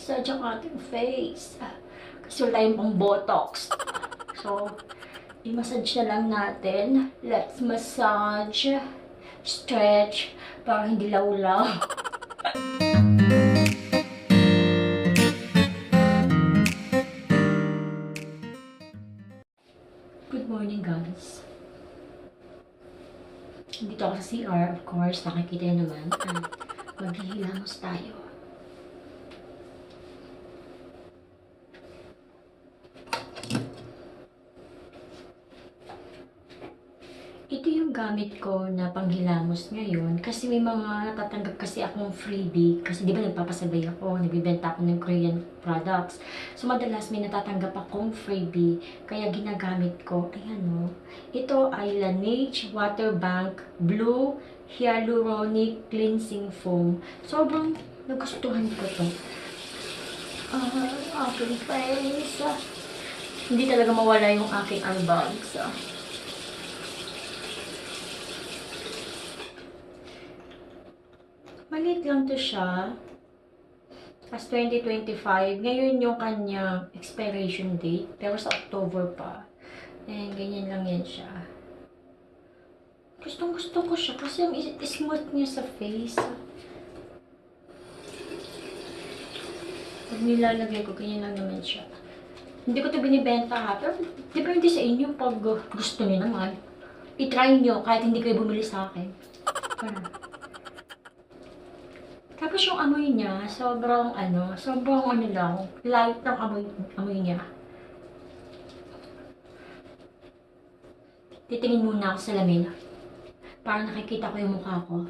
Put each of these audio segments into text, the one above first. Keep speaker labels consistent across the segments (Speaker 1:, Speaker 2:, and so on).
Speaker 1: massage ang ating face. Kasi wala tayong pang botox. So, i-massage na lang natin. Let's massage. Stretch. Para hindi lawlaw. Good morning, guys. Dito ako sa CR, of course. Nakikita nyo naman. Maghihilamos tayo. Ito yung gamit ko na panghilamos ngayon kasi may mga natatanggap kasi akong freebie kasi di ba nagpapasabay ako, nagbibenta ako ng Korean products. So madalas may natatanggap akong freebie kaya ginagamit ko. Ayan o. Ito ay Laneige Water Bank Blue Hyaluronic Cleansing Foam. Sobrang nagustuhan ko to. Aking face. Hindi talaga mawala yung aking eyebags. Maliit lang to siya. As 2025. Ngayon yung kanyang expiration date. Pero sa October pa. And ganyan lang yan siya. Gustong gusto ko siya kasi ang smooth niya sa face. Pag nilalagay ko, ganyan lang naman siya. Hindi ko to binibenta ha. Pero depende sa inyo pag gusto niyo naman. I-try niyo kahit hindi kayo bumili sa akin. Tapos yung amoy niya, sobrang lang, light ng amoy niya. Titingin muna ako sa lamin. Para nakikita ko yung mukha ko.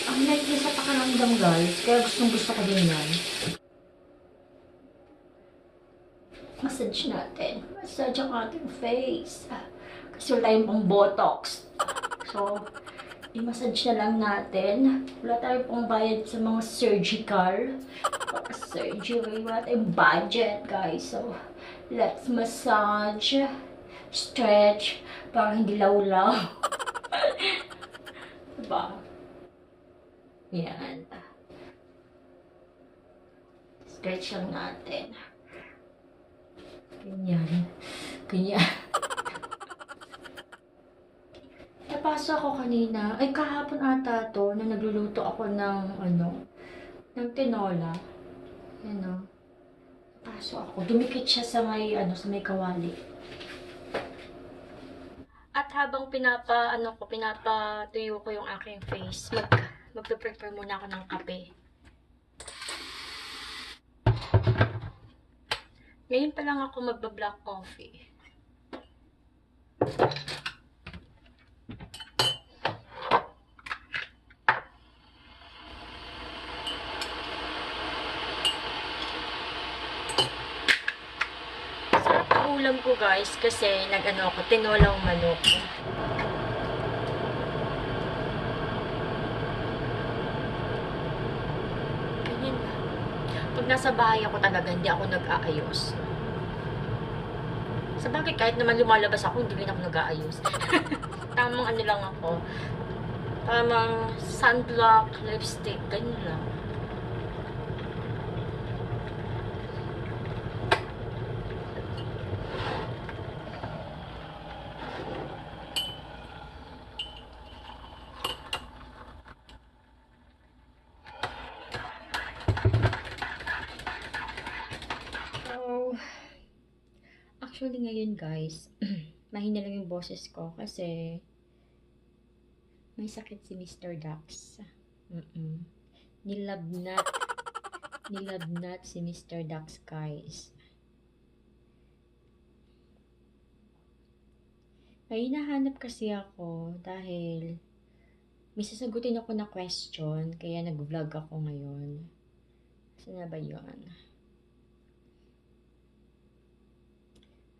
Speaker 1: Ang light niya sa pakaramdam, guys. Kaya gustong gusto ko din yan. Massage natin. Massage ang ating face. Kasi wala tayong pang botox. So, i-massage na lang natin. Wala tayong pang bayad sa mga surgical. Surgery. Wala tayong budget, guys. So, let's massage. Stretch. Para hindi lawlaw. Diba? Yan. Stretch lang natin. Ganyan. Ganyan. Napasok ako kanina. Ay, kahapon ata to na nagluluto ako ng ng tinola. Yan o. Napasok ako. Dumikit siya sa may kawali. At habang pinapatuyo ko yung aking face, magpe-prepare muna ako ng kape. Ngayon pa lang ako magba-black coffee. Sarap ang ulam ko, guys, kasi ako, tinolang manok. Ganyan lang. Pag nasa bahay ako talaga, hindi ako nag-aayos. Sa bagay, kahit naman lumalabas ako, hindi rin ako nag-aayos. Tamang lang ako. Tamang sunblock, lipstick, ganyan lang. Actually ngayon, guys, mahina lang yung boses ko kasi may sakit si Mr. Dax. Nilagnat si Mr. Dax, guys. May hinahanap kasi ako dahil may sasagutin ako na question kaya nag-vlog ako ngayon. Saan na ba yun?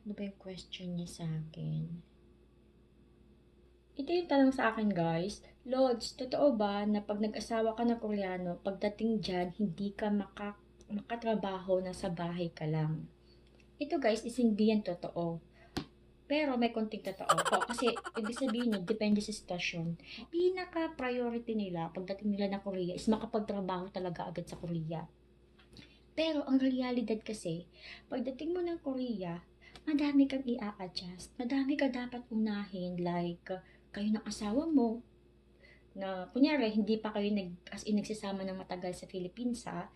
Speaker 1: Ano ba yung question niya sa akin? Ito yung tanong sa akin, guys. Lods, totoo ba na pag nag-asawa ka ng Koreano, pagdating dyan, hindi ka makatrabaho na sa bahay ka lang. Ito guys is hindi yan totoo. Pero may konting totoo po. Kasi ibig sabihin nun, depende sa sitwasyon. Pinaka-priority nila pagdating nila ng Korea is makapagtrabaho talaga agad sa Korea. Pero ang realidad kasi, pagdating mo ng Korea, madami kang i-a-adjust. Madami ka dapat unahin like kayo ng asawa mo na kunyari hindi pa kayo as in nagsasama ng matagal sa Philippines ha.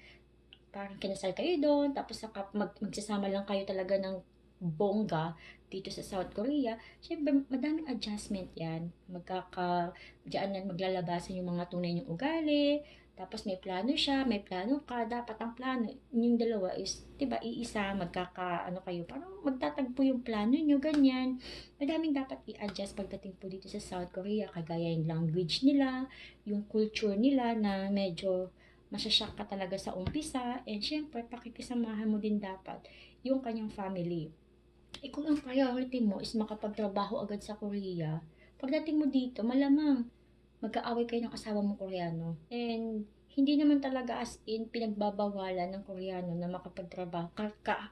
Speaker 1: Parang kinasal kayo doon, tapos saka magsasama lang kayo talaga ng bongga dito sa South Korea. Siyempre, madaming adjustment yan. Diyan na maglalabasan yung mga tunay niyong ugali. Tapos may plano siya, may plano ka. Dapat ang plano, yung dalawa is, diba, iisa, ano kayo, parang magtatagpo yung plano niyo, ganyan. Madaming dapat i-adjust pagdating po dito sa South Korea, kagaya yung language nila, yung culture nila na medyo masasyak ka talaga sa umpisa, and syempre, pakikisamahan mo din dapat yung kanyang family. Kung ang priority mo is makapagtrabaho agad sa Korea, pagdating mo dito, malamang magkaaway kayo ng asawa mo Koreano. And hindi naman talaga as in pinagbabawalan ng Koreano na makapagtrabaho.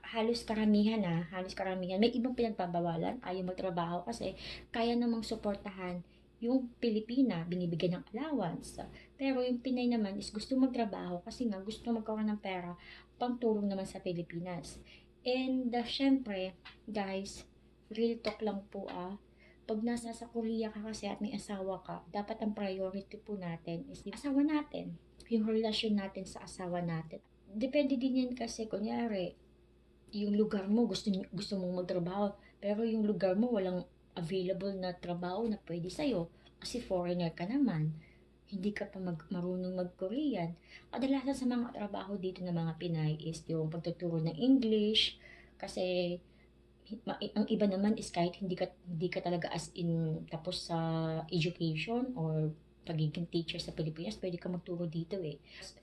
Speaker 1: Halos karamihan halos karamihan. May ibang pinagbabawalan, ayaw magtrabaho kasi kaya namang suportahan yung Pilipina, binibigyan ng allowance. Pero yung Pinay naman is gusto magtrabaho kasi nga gusto magkaroon ng pera pang tulong naman sa Pilipinas. And syempre, guys, real talk lang po pag nasa sa Korea ka kasi at may asawa ka, dapat ang priority po natin is yung asawa natin. Yung relasyon natin sa asawa natin. Depende din yan kasi, kunyari, yung lugar mo, gusto mong magtrabaho, pero yung lugar mo walang available na trabaho na pwede sa'yo. Kasi foreigner ka naman. Hindi ka pa marunong mag-Korean. Kadalasan sa mga trabaho dito ng mga Pinay is yung pagtuturo ng English, kasi ang iba naman is kahit hindi ka talaga as in tapos sa education or pagiging teacher sa Pilipinas, pwede ka magturo dito eh.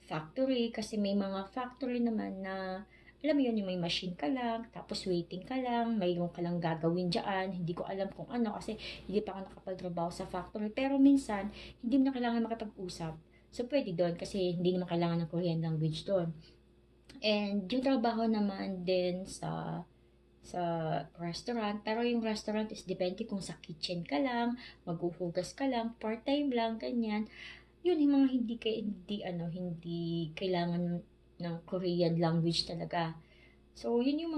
Speaker 1: Factory, kasi may mga factory naman na alam mo yun, yung may machine ka lang, tapos waiting ka lang, mayroon ka lang gagawin dyan, hindi ko alam kung ano kasi hindi pa ako nakapagtrabaho sa factory. Pero minsan, hindi mo na kailangan makipag-usap. So, pwede doon kasi hindi naman kailangan ng Korean language doon. And yung trabaho naman din sa restaurant. Pero yung restaurant is depende kung sa kitchen ka lang, maghuhugas ka lang, part-time lang, ganyan. Yun yung mga hindi kailangan ng Korean language talaga. So, yun yung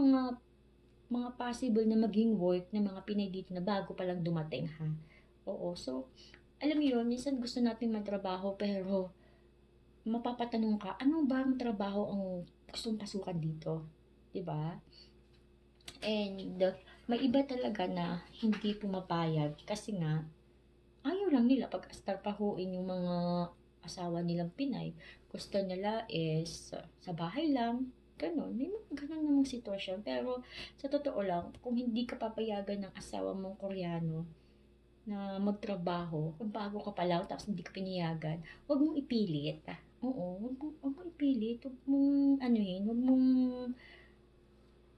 Speaker 1: mga possible na maging work ng mga Pinay dito na bago pa lang dumating ha. Oo, so, alam mo yun, minsan gusto natin magtrabaho pero mapapatanong ka, anong bang trabaho ang gustong pasukan dito? 'Di ba? And may iba talaga na hindi pumapayag kasi nga ayaw lang nila pag-astarpahuin yung mga asawa nilang Pinay. Gusto nila is sa bahay lang, ganun. May mga ganun namang sitwasyon. Pero sa totoo lang, kung hindi ka papayagan ng asawa mong Koreano na magtrabaho, kung bago ka pa lang tapos hindi ka pinayagan, huwag mong ipilit. Oo, huwag mong ipilit, huwag mong anuhin,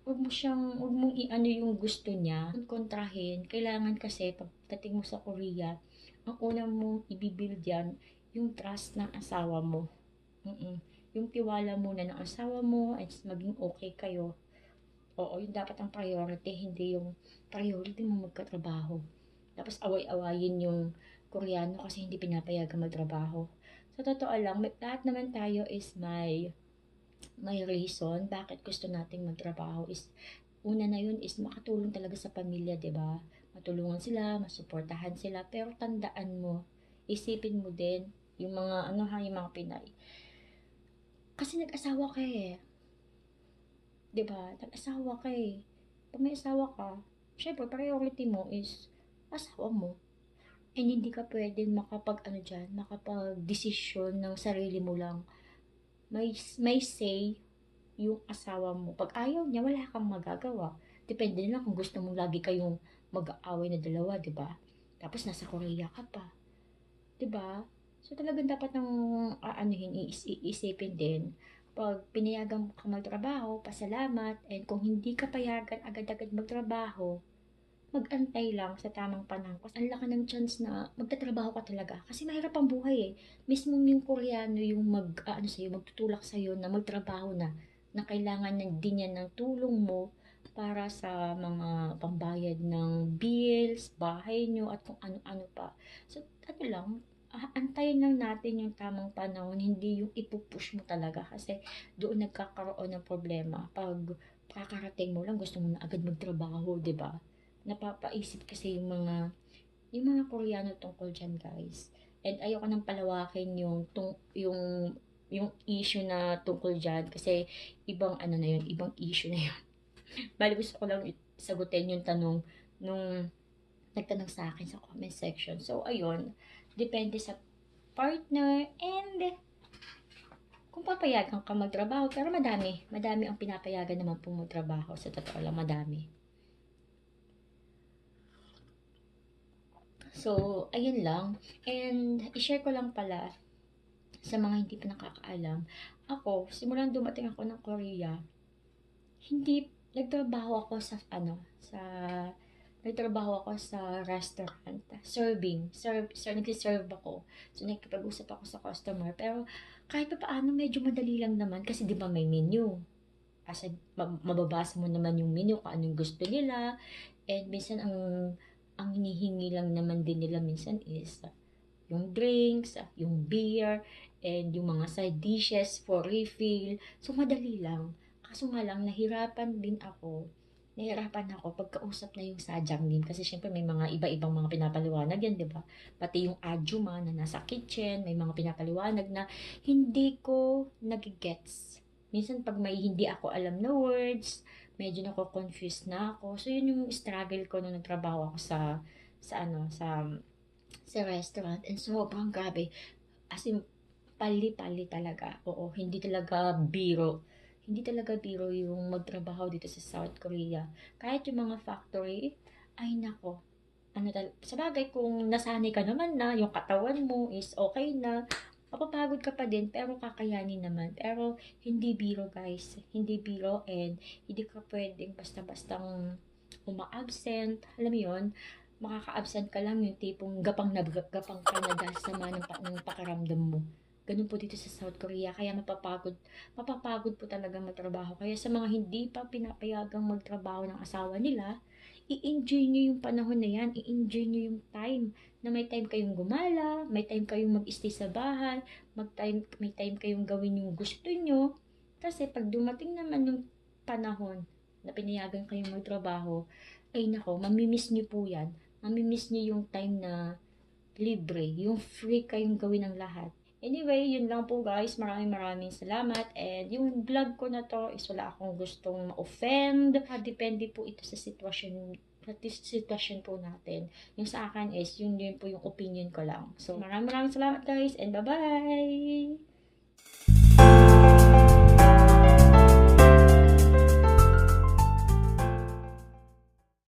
Speaker 1: huwag mong i-ano yung gusto niya, kontrahin. Kailangan kasi pagdating mo sa Korea, ang una mong ibibuild yan, yung trust ng asawa mo. Mm. Yung tiwala muna ng asawa mo at maging okay kayo. Oo, yung dapat ang priority, hindi yung priority mo magkatrabaho. Tapos away-awayin yung Koreano kasi hindi pinapayagan magtrabaho. Sa totoo lang, lahat naman tayo is may reason bakit gusto nating magtrabaho is una na yun is makatulong talaga sa pamilya, 'di ba? Matulungan sila, masuportahan sila, pero tandaan mo, isipin mo din yung mga yung mga Pinay. Kasi nag-asawa ka eh, 'di ba? Nag-asawa ka eh. Pag may asawa ka, syempre priority mo is asawa mo. And hindi ka pwedeng makapag-desisyon ng sarili mo lang. May say yung asawa mo. Pag ayaw niya, wala kang magagawa. Depende na lang kung gusto mong lagi kayong mag-aaway na dalawa, di ba? Tapos nasa Korea ka pa, di ba? So talagang dapat ng iisipin din. Pag pinayagan ka magtrabaho, pasalamat. And kung hindi ka payagan agad-agad magtrabaho, mag-antay lang sa tamang panahon. Kasi ang laki ng chance na magtatrabaho ka talaga. Kasi mahirap ang buhay eh. Mismo yung Koreano yung magtutulak sa'yo na magtrabaho na. na kailangan din yan ng tulong mo para sa mga pambayad ng bills, bahay nyo, at kung ano-ano pa. So, ano lang, antayin lang natin yung tamang panahon, hindi yung ipupush mo talaga kasi doon nagkakaroon ng problema. Pag kakarating mo lang, gusto mo na agad magtrabaho, 'di ba? Napapaisip kasi yung mga Koreano tungkol diyan, guys. And ayoko nang palawakin yung issue na tungkol diyan kasi ibang ano na yun, ibang issue na yun. Bali gusto ko lang sagutin yung tanong nung nagtanong sa akin sa comment section. So ayun, depende sa partner and kung papayagan ka magtrabaho, pero madami ang pinapayagan naman pong magtrabaho, sa totoo lang madami. So, ayun lang. And, i-share ko lang pala sa mga hindi pa nakakaalam. Ako, simulan dumating ako ng Korea, nagtrabaho ako nagtrabaho ako sa restaurant, nagsiserve ako. So, nakikipag-usap ako sa customer. Pero, kahit pa paano, medyo madali lang naman kasi di ba may menu. As mababasa mo naman yung menu kung anong gusto nila. And minsan, ang hinihingi lang naman din nila minsan is yung drinks, yung beer, and yung mga side dishes for refill. So, madali lang. Kaso nga lang, nahirapan ako pagkausap na yung sajangnam kasi syempre may mga iba-ibang mga pinapaliwanag yan, di ba? Pati yung ajuma na nasa kitchen, may mga pinapaliwanag na hindi ko nagigets. Minsan pag may hindi ako alam na words, medyo nako-confuse na ako. So yun yung struggle ko nung nagtrabaho ako sa restaurant, and sobrang grabe. As in, pali-pali talaga. Oo, hindi talaga biro yung magtrabaho dito sa South Korea. Kahit yung mga factory, ay nako, sa bagay kung nasanay ka naman na, yung katawan mo is okay na, mapapagod ka pa din, pero kakayanin naman. Pero, hindi biro guys. Hindi biro, and hindi ka pwedeng basta-bastang uma-absent. Alam mo yun, makaka-absent ka lang yung tipong gapang na gapang ka na dahil sama ng pakiramdam mo. Ganun po dito sa South Korea, kaya mapapagod po talaga magtrabaho. Kaya sa mga hindi pa pinapayagang magtrabaho ng asawa nila, i-enjoy nyo yung panahon na yan, i-enjoy nyo yung time, na may time kayong gumala, may time kayong mag-stay sa bahay, may time kayong gawin yung gusto nyo. Kasi pag dumating naman yung panahon na pinayagan kayong magtrabaho, ay nako, mamimiss nyo po yan. Mamimiss nyo yung time na libre, yung free kayong gawin ng lahat. Anyway, yun lang po guys. Maraming salamat. And yung vlog ko na to is wala akong gustong ma-offend. Depende po ito sa sitwasyon po natin. Yung sa akin is, yun po yung opinion ko lang. So, maraming salamat guys and bye-bye!